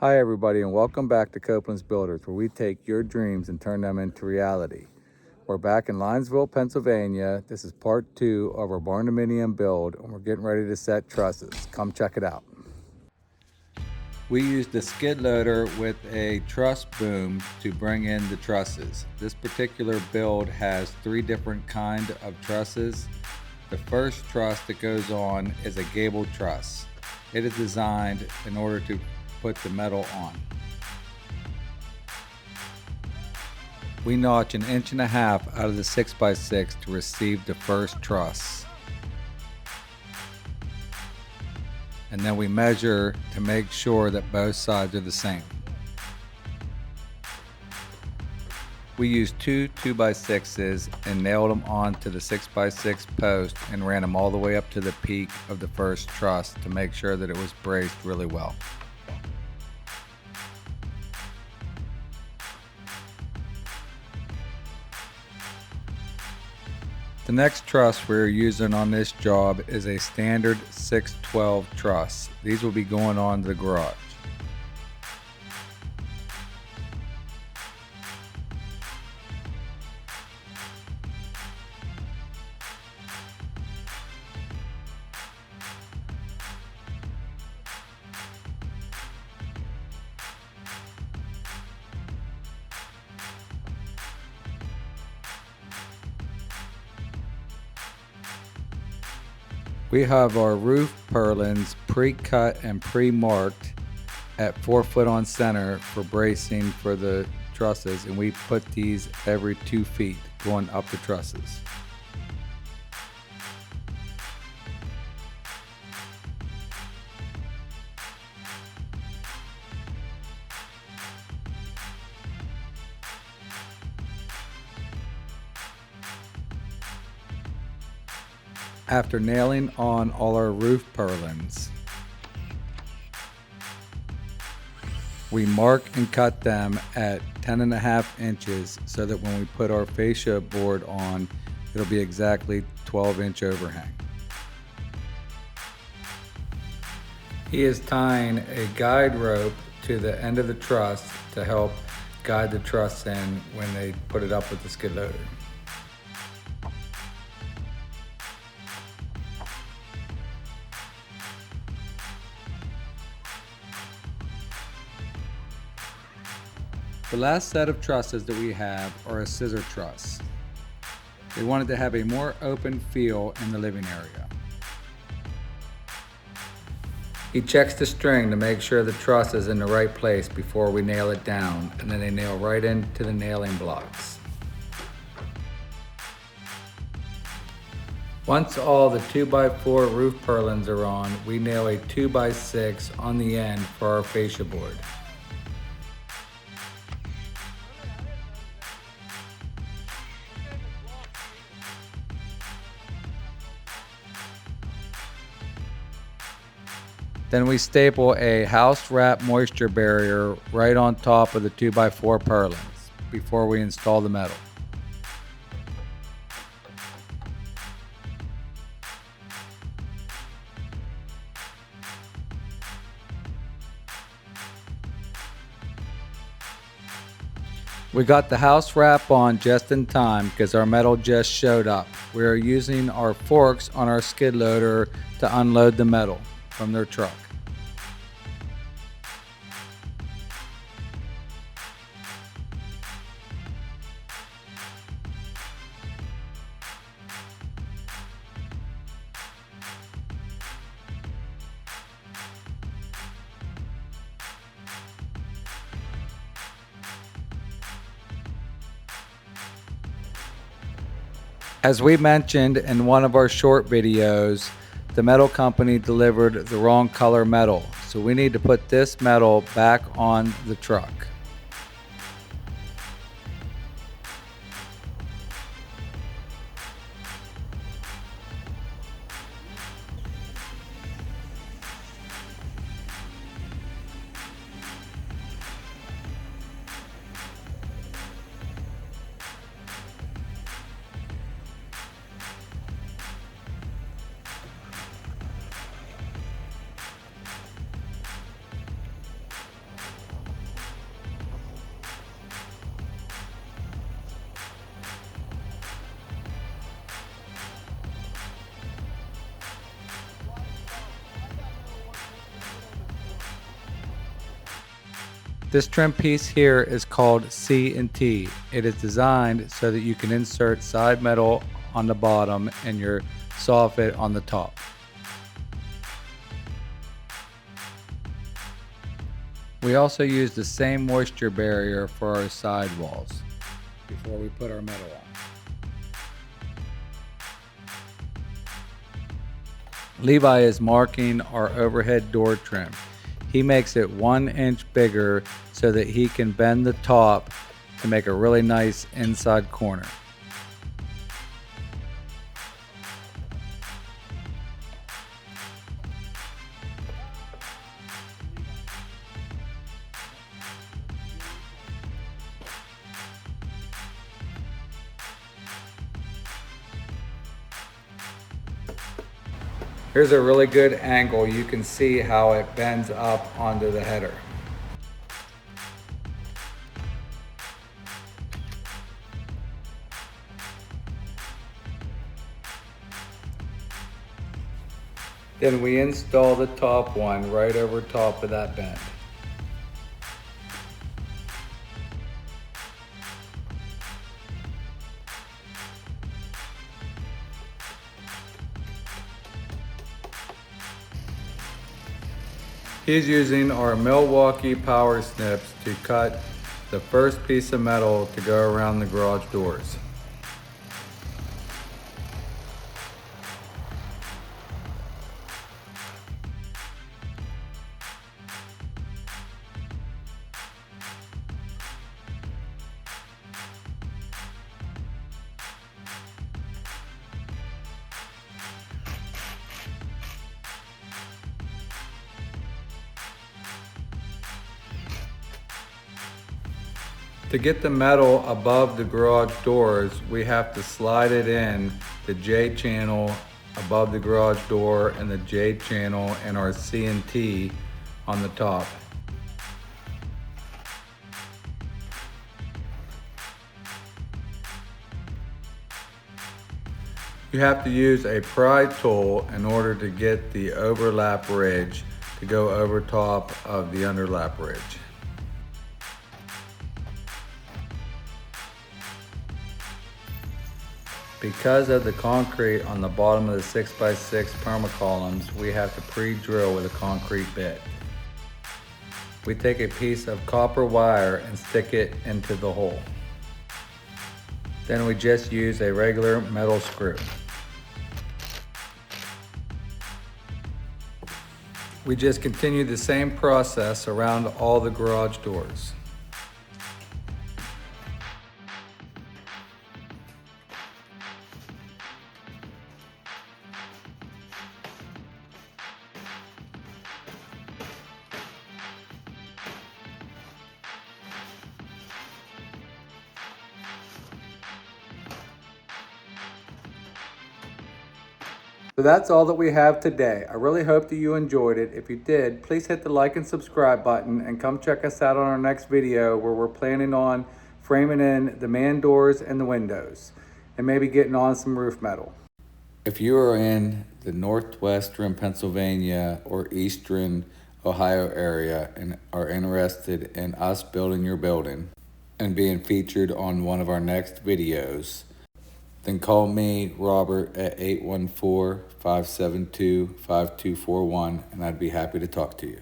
Hi everybody and welcome back to Coblentz Builders, where we take your dreams and turn them into reality. We're back in Linesville, Pennsylvania. This is part 2 of our Barndominium build and we're getting ready to set trusses. Come check it out. We used a skid loader with a truss boom to bring in the trusses. This particular build has 3 different kinds of trusses. The first truss that goes on is a gable truss. It is designed in order to put the metal on. We notch 1.5 inches out of the 6x6 to receive the first truss. And then we measure to make sure that both sides are the same. We used 2 2x6s and nailed them onto the 6x6 post and ran them all the way up to the peak of the first truss to make sure that it was braced really well. The next truss we're using on this job is a standard 612 truss. These will be going on the garage. We have our roof purlins pre-cut and pre-marked at 4 foot on center for bracing for the trusses, and we put these every 2 feet going up the trusses. After nailing on all our roof purlins, we mark and cut them at 10.5 inches so that when we put our fascia board on, it'll be exactly 12-inch overhang. He is tying a guide rope to the end of the truss to help guide the truss in when they put it up with the skid loader. The last set of trusses that we have are a scissor truss. They wanted to have a more open feel in the living area. He checks the string to make sure the truss is in the right place before we nail it down, and then they nail right into the nailing blocks. Once all the 2x4 roof purlins are on, we nail a 2x6 on the end for our fascia board. Then we staple a house wrap moisture barrier right on top of the 2x4 purlins before we install the metal. We got the house wrap on just in time because our metal just showed up. We are using our forks on our skid loader to unload the metal from their truck. As we mentioned in one of our short videos, the metal company delivered the wrong color metal, so we need to put this metal back on the truck. This trim piece here is called C&T. It is designed so that you can insert side metal on the bottom and your soffit on the top. We also use the same moisture barrier for our side walls before we put our metal on. Levi is marking our overhead door trim. He makes it 1 inch bigger so that he can bend the top to make a really nice inside corner. Here's a really good angle. You can see how it bends up onto the header. Then we install the top one right over top of that bend. He's using our Milwaukee power snips to cut the first piece of metal to go around the garage doors. To get the metal above the garage doors, we have to slide it in the J channel above the garage door and the J channel and our C&T on the top. You have to use a pry tool in order to get the overlap ridge to go over top of the underlap ridge. Because of the concrete on the bottom of the 6x6 permacolumns, we have to pre-drill with a concrete bit. We take a piece of copper wire and stick it into the hole. Then we just use a regular metal screw. We just continue the same process around all the garage doors. So that's all that we have today. I really hope that you enjoyed it. If you did, please hit the like and subscribe button and come check us out on our next video where we're planning on framing in the man doors and the windows and maybe getting on some roof metal. If you are in the northwestern Pennsylvania or eastern Ohio area and are interested in us building your building and being featured on one of our next videos, then call me, Robert, at 814-572-5241, and I'd be happy to talk to you.